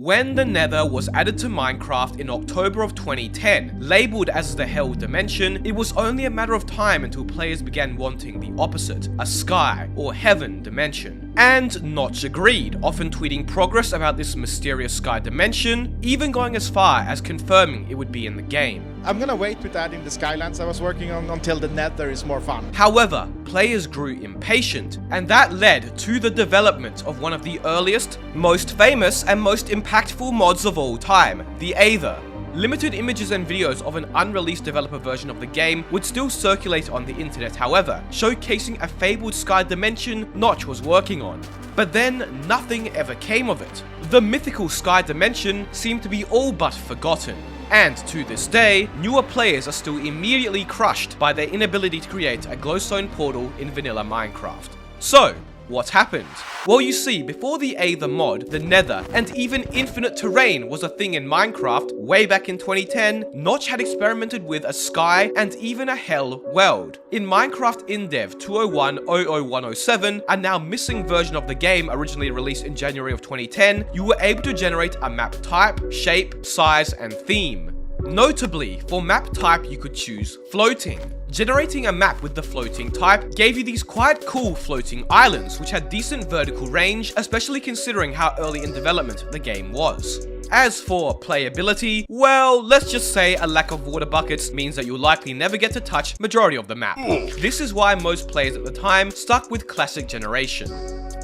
When the Nether was added to Minecraft in October of 2010, labelled as the Hell Dimension, it was only a matter of time until players began wanting the opposite, a Sky or Heaven dimension. And Notch agreed, often tweeting progress about this mysterious Sky dimension, even going as far as confirming it would be in the game. I'm gonna wait with adding the Skylands I was working on until the Nether is more fun. However, players grew impatient, and that led to the development of one of the earliest, most famous, and most impactful mods of all time, the Aether. Limited images and videos of an unreleased developer version of the game would still circulate on the internet, however, showcasing a fabled Sky dimension Notch was working on. But then, nothing ever came of it. The mythical Sky dimension seemed to be all but forgotten. And to this day, newer players are still immediately crushed by their inability to create a glowstone portal in vanilla Minecraft. So, what happened? Well, you see, before the Aether mod, the Nether, and even infinite terrain was a thing in Minecraft, way back in 2010, Notch had experimented with a Sky and even a Hell world. In Minecraft InDev 201.00107, a now missing version of the game originally released in January of 2010, you were able to generate a map type, shape, size, and theme. Notably, for map type you could choose floating. Generating a map with the floating type gave you these quite cool floating islands which had decent vertical range, especially considering how early in development the game was. As for playability, well, let's just say a lack of water buckets means that you'll likely never get to touch majority of the map. This is why most players at the time stuck with classic generation.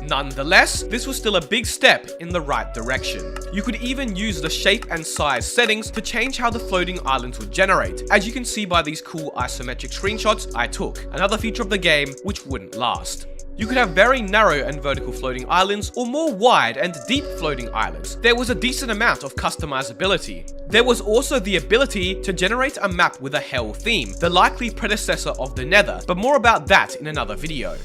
Nonetheless, this was still a big step in the right direction. You could even use the shape and size settings to change how the floating islands would generate, as you can see by these cool isometric screenshots I took, another feature of the game which wouldn't last. You could have very narrow and vertical floating islands, or more wide and deep floating islands. There was a decent amount of customizability. There was also the ability to generate a map with a Hell theme, the likely predecessor of the Nether, but more about that in another video.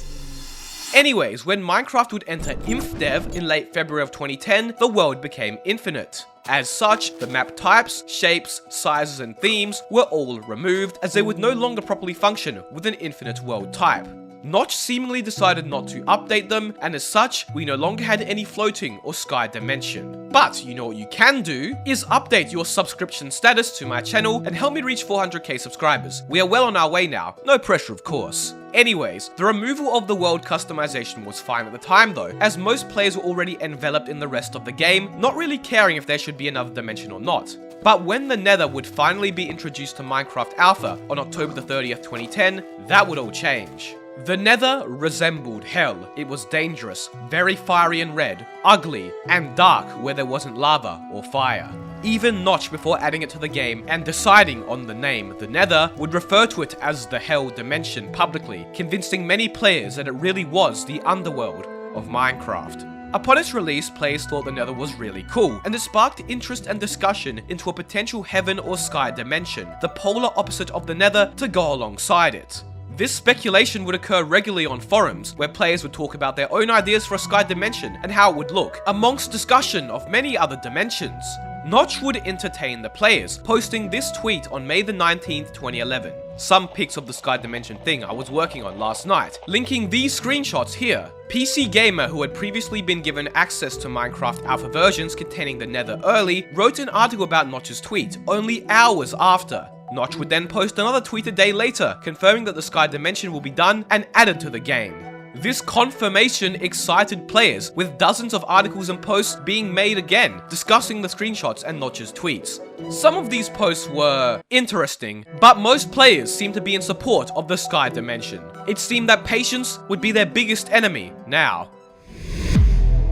Anyways, when Minecraft would enter InfDev in late February of 2010, the world became infinite. As such, the map types, shapes, sizes, and themes were all removed, as they would no longer properly function with an infinite world type. Notch seemingly decided not to update them, and as such, we no longer had any floating or Sky dimension. But you know what you can do, is update your subscription status to my channel and help me reach 400k subscribers. We are well on our way now, no pressure of course. Anyways, the removal of the world customization was fine at the time though, as most players were already enveloped in the rest of the game, not really caring if there should be another dimension or not. But when the Nether would finally be introduced to Minecraft Alpha on October the 30th, 2010, that would all change. The Nether resembled Hell. It was dangerous, very fiery and red, ugly, and dark where there wasn't lava or fire. Even Notch, before adding it to the game and deciding on the name the Nether, would refer to it as the Hell Dimension publicly, convincing many players that it really was the underworld of Minecraft. Upon its release, players thought the Nether was really cool, and it sparked interest and discussion into a potential Heaven or Sky dimension, the polar opposite of the Nether, to go alongside it. This speculation would occur regularly on forums, where players would talk about their own ideas for a Sky dimension and how it would look, amongst discussion of many other dimensions. Notch would entertain the players, posting this tweet on May the 19th, 2011. Some pics of the Sky dimension thing I was working on last night, linking these screenshots here. PC Gamer, who had previously been given access to Minecraft alpha versions containing the Nether early, wrote an article about Notch's tweet, only hours after. Notch would then post another tweet a day later, confirming that the Sky dimension will be done and added to the game. This confirmation excited players, with dozens of articles and posts being made again, discussing the screenshots and Notch's tweets. Some of these posts were interesting, but most players seemed to be in support of the Sky dimension. It seemed that patience would be their biggest enemy now.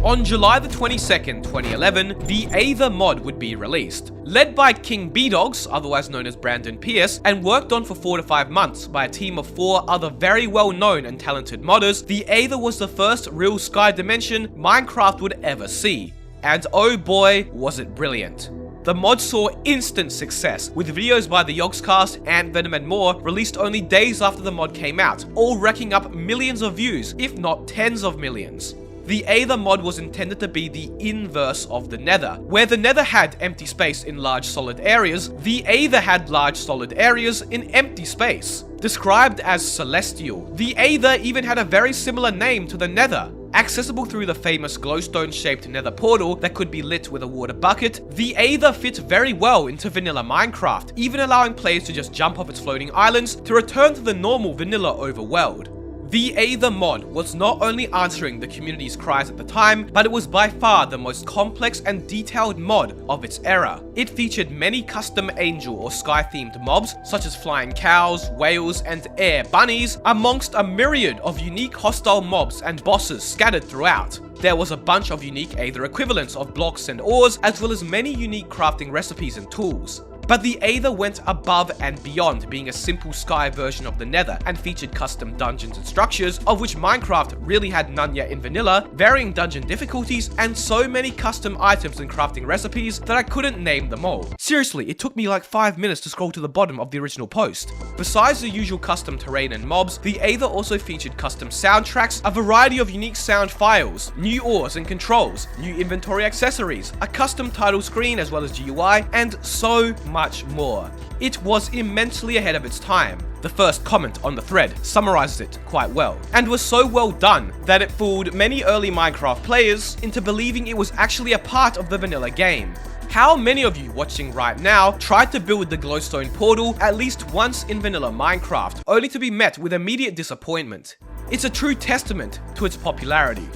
On July the 22nd, 2011, the Aether mod would be released. Led by King B-Dogs, otherwise known as Brandon Pierce, and worked on for 4 to 5 months by a team of 4 other very well-known and talented modders, the Aether was the first real Sky dimension Minecraft would ever see. And oh boy, was it brilliant. The mod saw instant success, with videos by the Yogscast, Ant Venom and more released only days after the mod came out, all racking up millions of views, if not tens of millions. The Aether mod was intended to be the inverse of the Nether. Where the Nether had empty space in large solid areas, the Aether had large solid areas in empty space. Described as celestial, the Aether even had a very similar name to the Nether, Accessible through the famous glowstone-shaped nether portal that could be lit with a water bucket, the Aether fit very well into vanilla Minecraft, even allowing players to just jump off its floating islands to return to the normal vanilla overworld. The Aether mod was not only answering the community's cries at the time, but it was by far the most complex and detailed mod of its era. It featured many custom angel or sky-themed mobs, such as flying cows, whales, and air bunnies, amongst a myriad of unique hostile mobs and bosses scattered throughout. There was a bunch of unique Aether equivalents of blocks and ores, as well as many unique crafting recipes and tools. But the Aether went above and beyond being a simple sky version of the Nether and featured custom dungeons and structures, of which Minecraft really had none yet in vanilla, varying dungeon difficulties, and so many custom items and crafting recipes that I couldn't name them all. Seriously, it took me like 5 minutes to scroll to the bottom of the original post. Besides the usual custom terrain and mobs, the Aether also featured custom soundtracks, a variety of unique sound files, new ores and controls, new inventory accessories, a custom title screen as well as GUI, and so much more. It was immensely ahead of its time. The first comment on the thread summarizes it quite well, and was so well done that it fooled many early Minecraft players into believing it was actually a part of the vanilla game. How many of you watching right now tried to build the glowstone portal at least once in vanilla Minecraft, only to be met with immediate disappointment? It's a true testament to its popularity.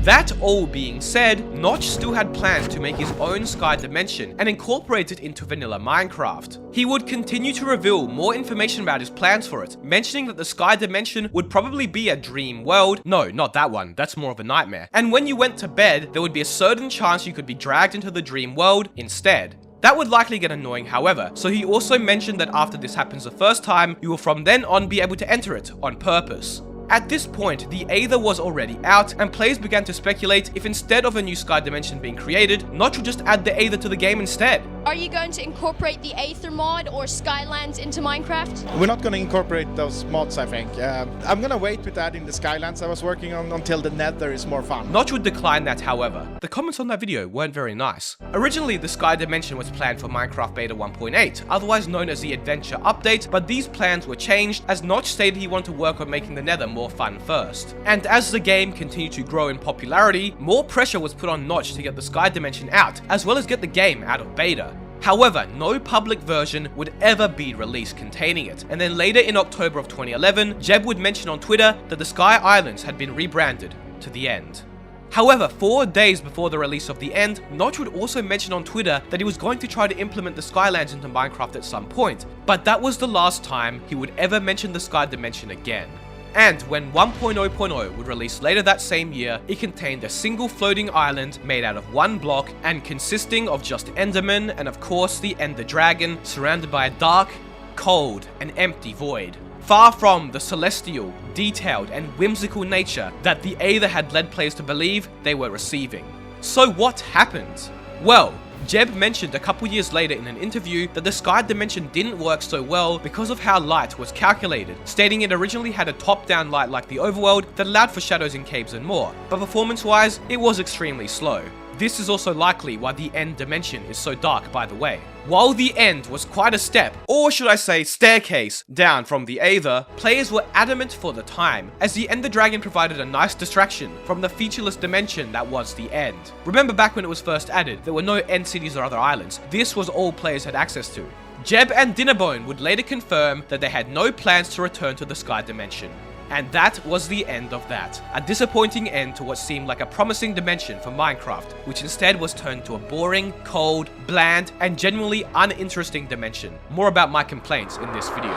That all being said, Notch still had plans to make his own Sky Dimension and incorporate it into vanilla Minecraft. He would continue to reveal more information about his plans for it, mentioning that the Sky Dimension would probably be a dream world. No, not that one, that's more of a nightmare. And when you went to bed, there would be a certain chance you could be dragged into the dream world instead. That would likely get annoying, however, so he also mentioned that after this happens the first time, you will from then on be able to enter it on purpose. At this point, the Aether was already out, and players began to speculate if instead of a new Sky Dimension being created, Notch would just add the Aether to the game instead. Are you going to incorporate the Aether mod or Skylands into Minecraft? We're not going to incorporate those mods, I think. I'm going to wait with adding the Skylands I was working on until the Nether is more fun. Notch would decline that, however. The comments on that video weren't very nice. Originally, the Sky Dimension was planned for Minecraft Beta 1.8, otherwise known as the Adventure Update, but these plans were changed as Notch stated he wanted to work on making the Nether more fun first. And as the game continued to grow in popularity, more pressure was put on Notch to get the Sky Dimension out, as well as get the game out of beta. However, no public version would ever be released containing it, and then later in October of 2011, Jeb would mention on Twitter that the Sky Islands had been rebranded to The End. However, 4 days before the release of The End, Notch would also mention on Twitter that he was going to try to implement the Skylands into Minecraft at some point, but that was the last time he would ever mention the Sky Dimension again. And when 1.0.0 would release later that same year, it contained a single floating island made out of one block and consisting of just Endermen and of course the Ender Dragon, surrounded by a dark, cold, and empty void. Far from the celestial, detailed, and whimsical nature that the Aether had led players to believe they were receiving. So what happened? Well, Jeb mentioned a couple years later in an interview that the Sky Dimension didn't work so well because of how light was calculated, stating it originally had a top-down light like the overworld that allowed for shadows in caves and more, but performance-wise, it was extremely slow. This is also likely why the End Dimension is so dark, by the way. While the End was quite a step, or should I say staircase, down from the Aether, players were adamant for the time, as the Ender Dragon provided a nice distraction from the featureless dimension that was the End. Remember back when it was first added, there were no End cities or other islands. This was all players had access to. Jeb and Dinnerbone would later confirm that they had no plans to return to the Sky Dimension. And that was the end of that. A disappointing end to what seemed like a promising dimension for Minecraft, which instead was turned to a boring, cold, bland, and genuinely uninteresting dimension. More about my complaints in this video.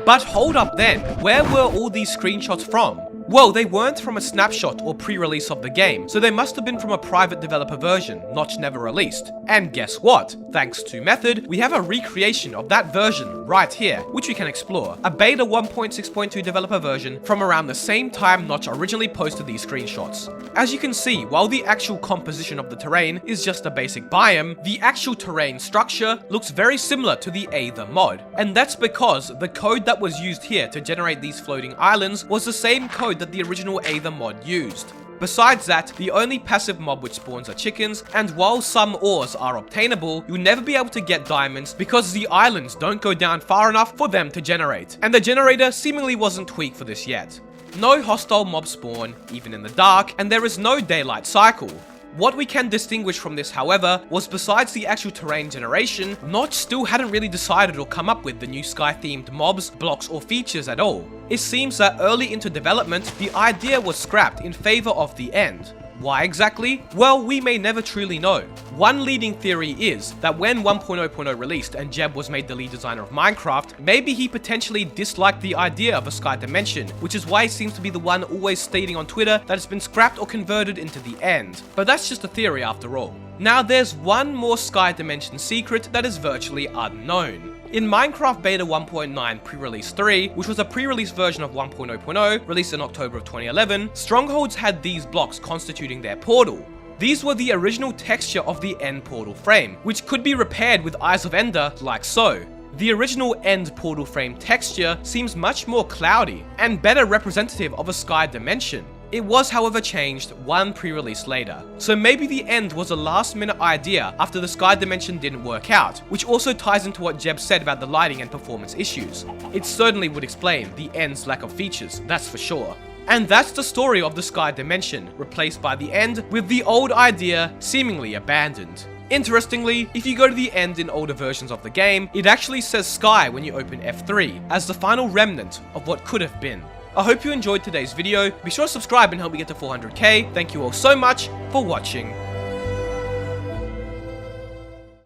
But hold up then, where were all these screenshots from? Well, they weren't from a snapshot or pre-release of the game, so they must have been from a private developer version, Notch never released. And guess what? Thanks to Method, we have a recreation of that version right here, which we can explore. A beta 1.6.2 developer version from around the same time Notch originally posted these screenshots. As you can see, while the actual composition of the terrain is just a basic biome, the actual terrain structure looks very similar to the Aether mod. And that's because the code that was used here to generate these floating islands was the same code that the original Aether mod used. Besides that, the only passive mob which spawns are chickens, and while some ores are obtainable, you'll never be able to get diamonds because the islands don't go down far enough for them to generate, and the generator seemingly wasn't tweaked for this yet. No hostile mobs spawn, even in the dark, and there is no daylight cycle. What we can distinguish from this, however, was besides the actual terrain generation, Notch still hadn't really decided or come up with the new sky-themed mobs, blocks, or features at all. It seems that early into development, the idea was scrapped in favor of the end. Why exactly? Well, we may never truly know. One leading theory is that when 1.0.0 released and Jeb was made the lead designer of Minecraft, maybe he potentially disliked the idea of a sky dimension, which is why he seems to be the one always stating on Twitter that it's been scrapped or converted into the end. But that's just a theory after all. Now there's one more sky dimension secret that is virtually unknown. In Minecraft Beta 1.9 Pre-Release 3, which was a pre-release version of 1.0.0, released in October of 2011, Strongholds had these blocks constituting their portal. These were the original texture of the end portal frame, which could be repaired with Eyes of Ender like so. The original end portal frame texture seems much more cloudy and better representative of a sky dimension. It was, however, changed one pre-release later, so maybe the end was a last-minute idea after the sky dimension didn't work out, which also ties into what Jeb said about the lighting and performance issues. It certainly would explain the end's lack of features, that's for sure. And that's the story of the sky dimension, replaced by the end with the old idea seemingly abandoned. Interestingly, if you go to the end in older versions of the game, it actually says sky when you open F3, as the final remnant of what could have been. I hope you enjoyed today's video. Be sure to subscribe and help me get to 400k. Thank you all so much for watching.